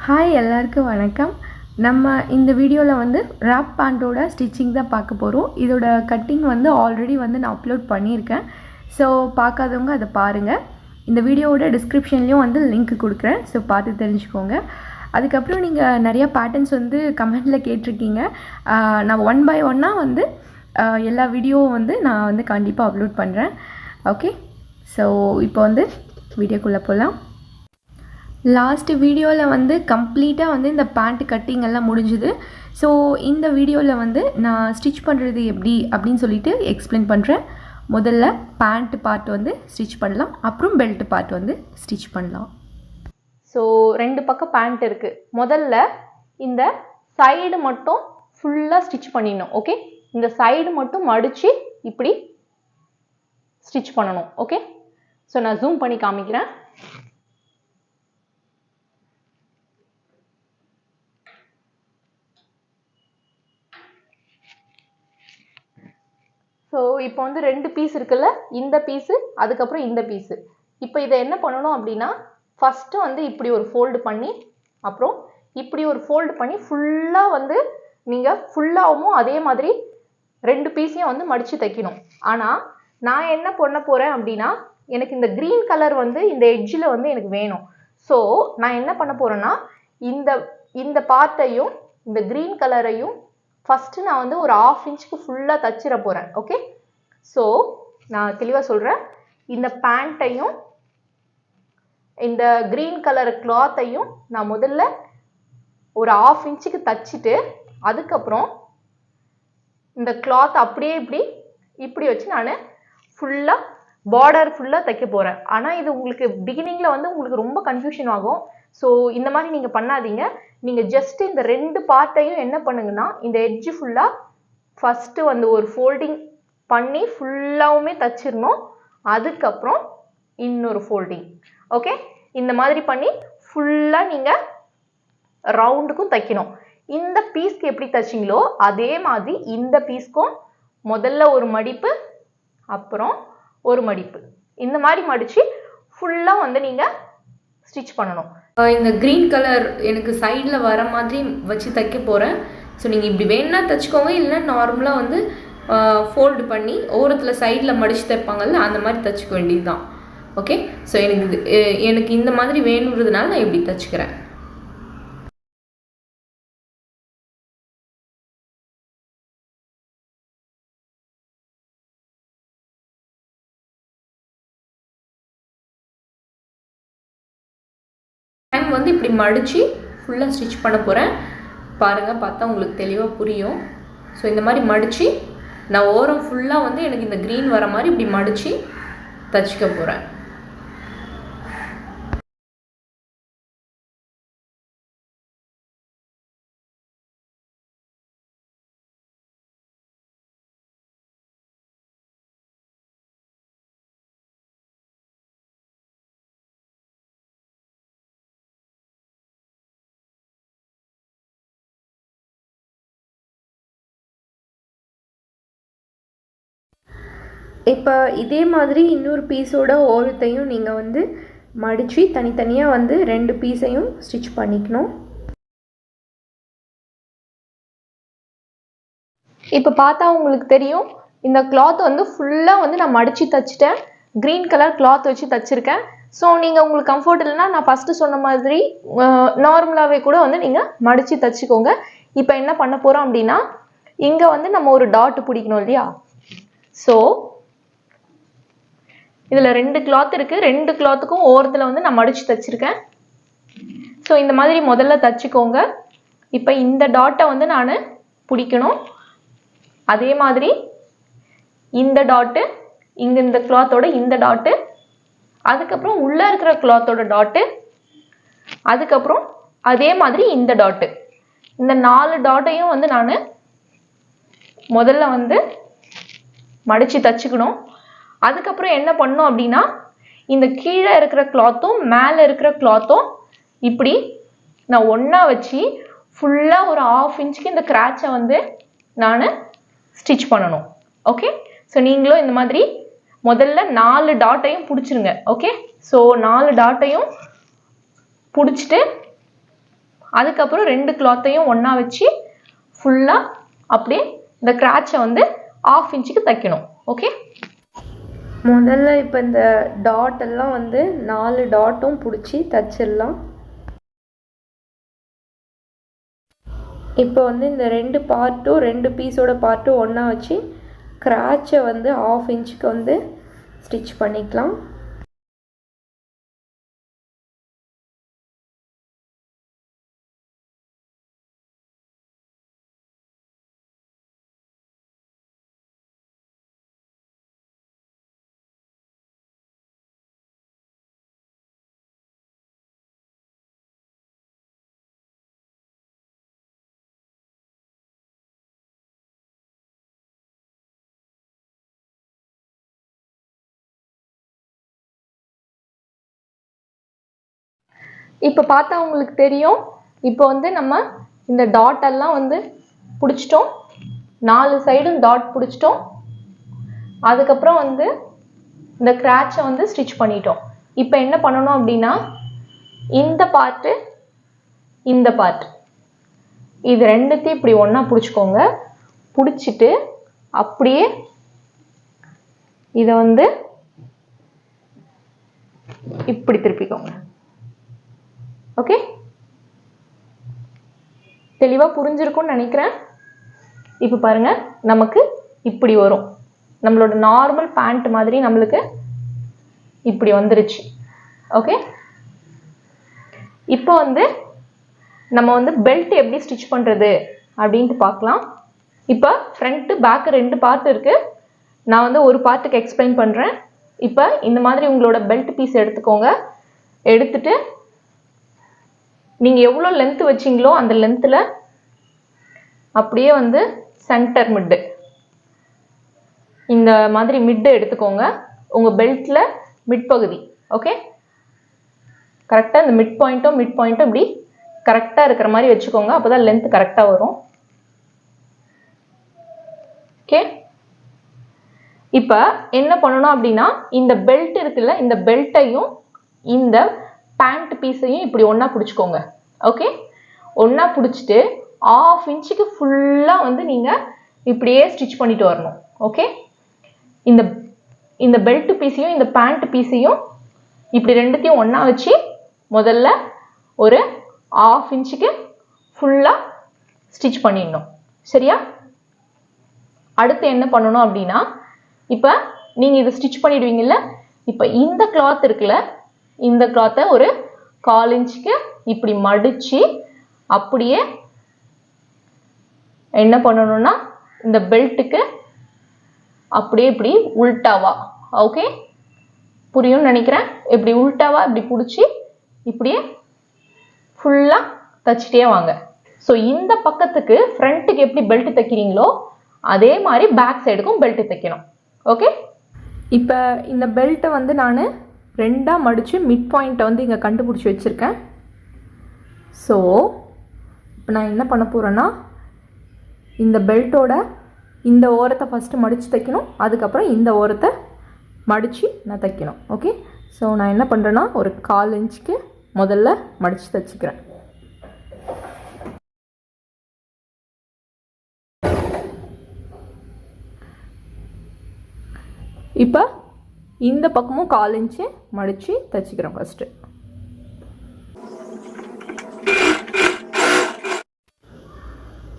Hi எல்லாருக்கும் வணக்கம். நம்ம இந்த வீடியோவில் வந்து ராப் பேண்ட்டோட ஸ்டிச்சிங் தான் பார்க்க போகிறோம். இதோட கட்டிங் வந்து ஆல்ரெடி வந்து நான் அப்லோட் பண்ணியிருக்கேன். ஸோ பார்க்காதவங்க அதை பாருங்கள். இந்த வீடியோவோட டிஸ்கிரிப்ஷன்லேயும் வந்து லிங்க் கொடுக்குறேன். ஸோ பார்த்து தெரிஞ்சுக்கோங்க. அதுக்கப்புறம் நீங்கள் நிறையா பேட்டர்ன்ஸ் வந்து கமெண்டில் கேட்டிருக்கீங்க. நான் 1 by 1 வந்து எல்லா வீடியோவும் வந்து நான் வந்து கண்டிப்பாக அப்லோட் பண்ணுறேன். ஓகே, ஸோ இப்போ வந்து வீடியோக்குள்ளே போகலாம். லாஸ்ட் வீடியோவில் வந்து கம்ப்ளீட்டாக வந்து இந்த பேண்ட் கட்டிங் எல்லாம் முடிஞ்சுது. ஸோ இந்த வீடியோவில் வந்து நான் ஸ்டிச் பண்ணுறது எப்படி அப்படின்னு சொல்லிட்டு எக்ஸ்பிளைன் பண்ணுறேன். முதல்ல பேண்ட் பார்ட் வந்து ஸ்டிச் பண்ணலாம், அப்புறம் பெல்ட் பார்ட் வந்து ஸ்டிச் பண்ணலாம். ஸோ 2 பக்கம் பேண்ட் இருக்குது. முதல்ல இந்த சைடு மட்டும் ஃபுல்லாக ஸ்டிச் பண்ணிடணும். ஓகே, இந்த சைடு மட்டும் மடித்து இப்படி ஸ்டிச் பண்ணணும். ஓகே, ஸோ நான் ஜூம் பண்ணி காமிக்கிறேன். ஸோ இப்போ வந்து 2 பீஸ் இருக்குல்ல, இந்த பீஸு அதுக்கப்புறம் இந்த பீஸு. இப்போ இதை என்ன பண்ணணும் அப்படின்னா, ஃபஸ்ட்டு வந்து இப்படி ஒரு ஃபோல்டு பண்ணி, அப்புறம் இப்படி ஒரு ஃபோல்டு பண்ணி ஃபுல்லாக வந்து நீங்கள் ஃபுல்லாகவும் அதே மாதிரி 2 பீஸையும் வந்து மடித்து தைக்கணும். ஆனால் நான் என்ன பண்ண போகிறேன் அப்படின்னா, எனக்கு இந்த க்ரீன் கலர் வந்து இந்த எட்ஜில் வந்து எனக்கு வேணும். ஸோ நான் என்ன பண்ண போகிறேன்னா, இந்த பார்ட்டையும் இந்த க்ரீன் கலரையும் ஃபஸ்ட்டு நான் வந்து ஒரு 1/2 இன்ச்சுக்கு ஃபுல்லாக தச்சிட போகிறேன். ஓகே, ஸோ நான் தெளிவாக சொல்கிறேன். இந்த பேண்ட்டையும் இந்த க்ரீன் கலர் கிளாத்தையும் நான் முதல்ல ஒரு 1/2 இன்ச்சுக்கு தச்சுட்டு, அதுக்கப்புறம் இந்த கிளாத் அப்படியே இப்படி வச்சு நான் ஃபுல்லாக பார்டர் ஃபுல்லாக தைக்க போகிறேன். ஆனால் இது உங்களுக்கு பிகினிங்கில் வந்து உங்களுக்கு ரொம்ப கன்ஃபியூஷன் ஆகும். ஸோ இந்த மாதிரி நீங்கள் பண்ணாதீங்க. நீங்கள் ஜஸ்ட் இந்த 2 பார்ட்டையும் என்ன பண்ணுங்கன்னா, இந்த எட்ஜு ஃபுல்லாக ஃபஸ்ட்டு வந்து ஒரு ஃபோல்டிங் பண்ணி ஃபுல்லாகவுமே தச்சிடணும். அதுக்கப்புறம் இன்னொரு ஃபோல்டிங். ஓகே, இந்த மாதிரி பண்ணி ஃபுல்லாக நீங்கள் ரவுண்டுக்கும் தைக்கணும். இந்த பீஸ்க்கு எப்படி தைச்சிங்களோ அதே மாதிரி இந்த பீஸ்க்கும் முதல்ல ஒரு மடிப்பு, அப்புறம் ஒரு மடிப்பு, இந்த மாதிரி மடித்து ஃபுல்லாக வந்து நீங்கள் ஸ்டிச் பண்ணணும். இந்த க்ரீன் கலர் எனக்கு சைடில் வர மாதிரி வச்சு தைக்க போகிறேன். ஸோ நீங்கள் இப்படி வேணுன்னா தைச்சிக்கோங்க, இல்லைன்னா நார்மலாக வந்து ஃபோல்டு பண்ணி ஓரத்தில் சைடில் மடித்து தைப்பாங்கல்ல, அந்த மாதிரி தைச்சிக்க வேண்டியது தான். ஓகே, ஸோ எனக்கு இந்த மாதிரி வேணுன்றதுனால நான் இப்படி தைச்சிக்கிறேன். டைம் வந்து இப்படி மடித்து ஃபுல்லாக ஸ்டிச் பண்ண போகிறேன். பாருங்கள், பார்த்தா உங்களுக்கு தெளிவாக புரியும். ஸோ இந்த மாதிரி மடித்து நான் ஓரம் ஃபுல்லாக வந்து எனக்கு இந்த க்ரீன் வர மாதிரி இப்படி மடித்து தச்சுக்க போகிறேன். இப்போ இதே மாதிரி இன்னொரு பீஸோட ஓரத்தையும் நீங்கள் வந்து மடித்து தனித்தனியாக வந்து 2 பீஸையும் ஸ்டிச் பண்ணிக்கணும். இப்போ பார்த்தா உங்களுக்கு தெரியும், இந்த கிளாத் வந்து ஃபுல்லாக வந்து நான் மடித்து தைச்சிட்டேன். க்ரீன் கலர் கிளாத் வச்சு தைச்சிருக்கேன். ஸோ நீங்கள் உங்களுக்கு கம்ஃபர்ட் இல்லைன்னா நான் ஃபஸ்ட்டு சொன்ன மாதிரி நார்மலாகவே கூட வந்து நீங்கள் மடித்து தைச்சிக்கோங்க. இப்போ என்ன பண்ண போகிறோம் அப்படின்னா, இங்கே வந்து நம்ம ஒரு டாட் பிடிக்கணும் இல்லையா? ஸோ இதில் 2 கிளாத் இருக்குது. 2 கிளாத்துக்கும் ஓரத்தில் வந்து நான் மடித்து தைச்சிருக்கேன். ஸோ இந்த மாதிரி முதல்ல தைச்சிக்கோங்க. இப்போ இந்த டாட்டை வந்து நான் பிடிக்கணும். அதே மாதிரி இந்த டாட்டு, இங்கே இந்த கிளாத்தோட இந்த டாட்டு, அதுக்கப்புறம் உள்ளே இருக்கிற கிளாத்தோட டாட்டு, அதுக்கப்புறம் அதே மாதிரி இந்த டாட்டு, இந்த 4 டாட்டையும் வந்து நான் முதல்ல வந்து மடித்து தைச்சிக்கணும். அதுக்கப்புறம் என்ன பண்ணணும் அப்படின்னா, இந்த கீழே இருக்கிற கிளாத்தும் மேலே இருக்கிற கிளாத்தும் இப்படி நான் ஒன்றா வச்சு ஃபுல்லாக ஒரு 1/2 இன்ச்சுக்கு இந்த கிராச்சை வந்து நான் ஸ்டிச் பண்ணணும். ஓகே, ஸோ நீங்களும் இந்த மாதிரி முதல்ல 4 டாட்டையும் பிடிச்சிருங்க. ஓகே, ஸோ 4 டாட்டையும் பிடிச்சிட்டு அதுக்கப்புறம் 2 கிளாத்தையும் ஒன்றா வச்சு ஃபுல்லாக அப்படியே இந்த கிராட்சை வந்து 1/2 இன்ச்சுக்கு தைக்கணும். ஓகே, முதல்ல இப்போ இந்த டாட் எல்லாம் வந்து 4 டாட்டும் பிடிச்சி தச்சிடலாம். இப்போ வந்து இந்த 2 பார்ட்டும் 2 பீஸோட பார்ட்டும் ஒன்றா வச்சு கிராட்சை வந்து 1/2 இன்ச்சுக்கு வந்து ஸ்டிச் பண்ணிக்கலாம். இப்போ பார்த்தா உங்களுக்கு தெரியும். இப்போ வந்து நம்ம இந்த டாட் எல்லாம் வந்து பிடிச்சிட்டோம், 4 சைடும் டாட் பிடிச்சிட்டோம். அதுக்கப்புறம் வந்து இந்த கிராட்சை வந்து ஸ்டிச் பண்ணிட்டோம். இப்போ என்ன பண்ணணும் அப்படின்னா இந்த பார்ட்டு இந்த பார்ட் இது ரெண்டுத்தையும் இப்படி ஒன்றா பிடிச்சிக்கோங்க. பிடிச்சிட்டு அப்படியே இதை வந்து இப்படி திருப்பிக்கோங்க. ஓகே, தெளிவாக புரிஞ்சிருக்கும்னு நினைக்கிறேன். இப்போ பாருங்க, நமக்கு இப்படி வரும். நம்மளோட நார்மல் பேண்ட் மாதிரி நம்மளுக்கு இப்படி வந்துருச்சு. ஓகே, இப்போ வந்து நம்ம வந்து பெல்ட் எப்படி ஸ்டிச் பண்ணுறது அப்படின்ட்டு பார்க்கலாம். இப்போ ஃப்ரண்ட்டு பேக்கு 2 பார்ட் இருக்குது. நான் வந்து ஒரு பார்ட்டுக்கு எக்ஸ்பிளைன் பண்ணுறேன். இப்போ இந்த மாதிரி உங்களோட பெல்ட் பீஸ் எடுத்துக்கோங்க. எடுத்துட்டு நீங்கள் எவ்வளோ லென்த்து வச்சிங்களோ அந்த லென்த்தில் அப்படியே வந்து சென்டர் மிட்டு இந்த மாதிரி மிட்டு எடுத்துக்கோங்க. உங்கள் பெல்ட்டில் மிட் பகுதி. ஓகே, கரெக்டாக இந்த மிட் பாயிண்ட்டும் இப்படி கரெக்டாக இருக்கிற மாதிரி வச்சுக்கோங்க. அப்போ தான் லென்த் கரெக்டாக வரும். ஓகே, இப்போ என்ன பண்ணணும் அப்படின்னா இந்த பெல்ட் இருக்குல்ல, இந்த பெல்ட்டையும் இந்த பேண்ட் பீஸையும் இப்படி ஒன்றா பிடிச்சிக்கோங்க. ஓகே, ஒன்றா பிடிச்சிட்டு 1/2 இன்ச்சுக்கு ஃபுல்லாக வந்து நீங்கள் இப்படியே ஸ்டிச் பண்ணிட்டு வரணும். ஓகே, இந்த பெல்ட் பீஸையும் இந்த பேண்ட் பீஸையும் இப்படி ரெண்டுத்தையும் ஒன்றா வச்சு முதல்ல ஒரு 1/2 இன்ச்சுக்கு ஃபுல்லாக ஸ்டிச் பண்ணிடணும். சரியா? அடுத்து என்ன பண்ணணும் அப்படின்னா இப்போ நீங்கள் இதை ஸ்டிச் பண்ணிடுவீங்கல்ல, இப்போ இந்த கிளாத் இருக்குல்ல, இந்த கிளாத்தை ஒரு 1/4 இன்ச்சுக்கு இப்படி மடித்து அப்படியே என்ன பண்ணணும்னா இந்த பெல்ட்டுக்கு அப்படியே இப்படி உல்டாவா, ஓகே புரியும்னு நினைக்கிறேன். இப்படி உல்டாவா இப்படி பிடிச்சி இப்படியே ஃபுல்லாக தச்சிட்டே வாங்க. ஸோ இந்த பக்கத்துக்கு ஃப்ரண்ட்டுக்கு எப்படி பெல்ட் தைக்கிறீங்களோ அதே மாதிரி பேக் சைடுக்கும் பெல்ட் தைக்கணும். ஓகே, இப்போ இந்த பெல்ட்டை வந்து நான் 2ஆக மடித்து மிட் பாயிண்ட்டை வந்து இங்கே கண்டுபிடிச்சி வச்சுருக்கேன். ஸோ இப்போ நான் என்ன பண்ண போகிறேன்னா இந்த பெல்ட்டோட இந்த ஓரத்தை ஃபஸ்ட்டு மடித்து தைக்கணும், அதுக்கப்புறம் இந்த ஓரத்தை மடித்து நான் தைக்கணும். ஓகே, ஸோ நான் என்ன பண்ணுறேன்னா ஒரு 1/4 இன்ச்சுக்கு முதல்ல மடித்து தைச்சிக்கிறேன். இப்போ இந்த பக்கமும் 1/4 இன்ச்சு மடித்து தைச்சிக்கிறேன் ஃபஸ்ட்டு.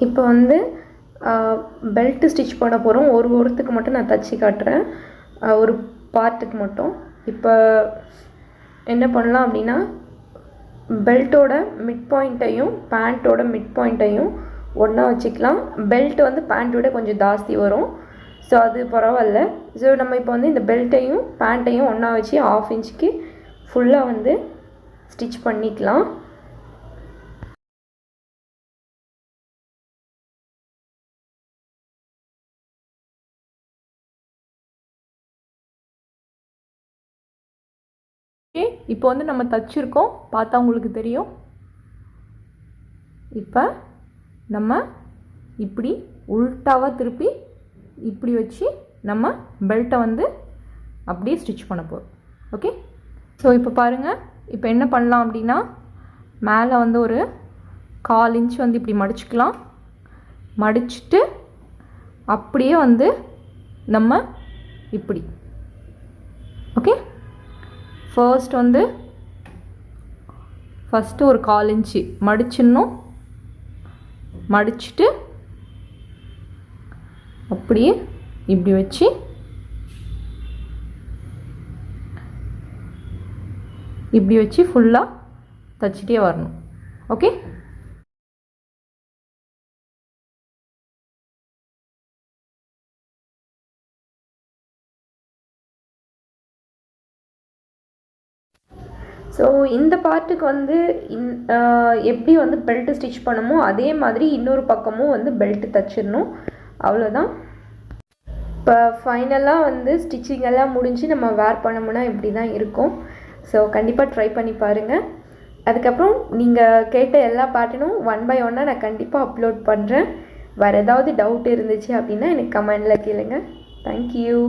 இப்போ வந்து பெல்ட் ஸ்டிச் பண்ண போகிறோம். ஒரு ஓரத்துக்கு மட்டும் நான் தைச்சி காட்டுறேன், ஒரு பார்ட்டுக்கு மட்டும். இப்போ என்ன பண்ணலாம் அப்படின்னா பெல்ட்டோட மிட் பாயிண்ட்டையும் பேண்ட்டோட மிட் பாயிண்ட்டையும் ஒன்றா வச்சுக்கலாம். பெல்ட் வந்து பேண்ட்டோட கொஞ்சம் ஜாஸ்தி வரும், ஸோ அது பரவாயில்ல. ஸோ நம்ம இப்போ வந்து இந்த பெல்ட்டையும் பேண்ட்டையும் ஒன்றா வச்சு 1/2 இன்ச்சுக்கு ஃபுல்லாக வந்து ஸ்டிச் பண்ணிக்கலாம். ஓகே, இப்போ வந்து நம்ம தச்சிருக்கோம், பார்த்தா உங்களுக்கு தெரியும். இப்போ நம்ம இப்படி உல்டாவாக திருப்பி இப்படி வச்சு நம்ம பெல்ட்டை வந்து அப்படியே ஸ்டிச் பண்ண போகிறோம். ஓகே, ஸோ இப்போ பாருங்கள், இப்போ என்ன பண்ணலாம் அப்படின்னா மேலே வந்து ஒரு 1/4 இன்ச் வந்து இப்படி மடிச்சுக்கலாம். மடிச்சுட்டு அப்படியே வந்து நம்ம இப்படி ஓகே. ஃபர்ஸ்ட்டு ஒரு 1/4 இன்ச்சு மடிச்சிடணும். மடிச்சுட்டு அப்படியே இப்படி வச்சு ஃபுல்லாக தச்சிட்டே வரணும். ஓகே. ஸோ இந்த பார்ட்டுக்கு வந்து எப்படி வந்து பெல்ட்டு ஸ்டிச் பண்ணுமோ அதே மாதிரி இன்னொரு பக்கமும் வந்து பெல்ட்டு தச்சிடணும். அவ்வளோதான். இப்போ ஃபைனலாக வந்து ஸ்டிச்சிங் எல்லாம் முடிஞ்சு நம்ம வேர் பண்ணோம்னா இப்படி தான் இருக்கும். ஸோ கண்டிப்பாக ட்ரை பண்ணி பாருங்கள். அதுக்கப்புறம் நீங்கள் கேட்ட எல்லா பேட்டர்னும் 1 by 1 நான் கண்டிப்பாக அப்லோட் பண்ணுறேன். வேறு ஏதாவது டவுட் இருந்துச்சு அப்படின்னா எனக்கு கமெண்டில் கேளுங்க. தேங்க்யூ.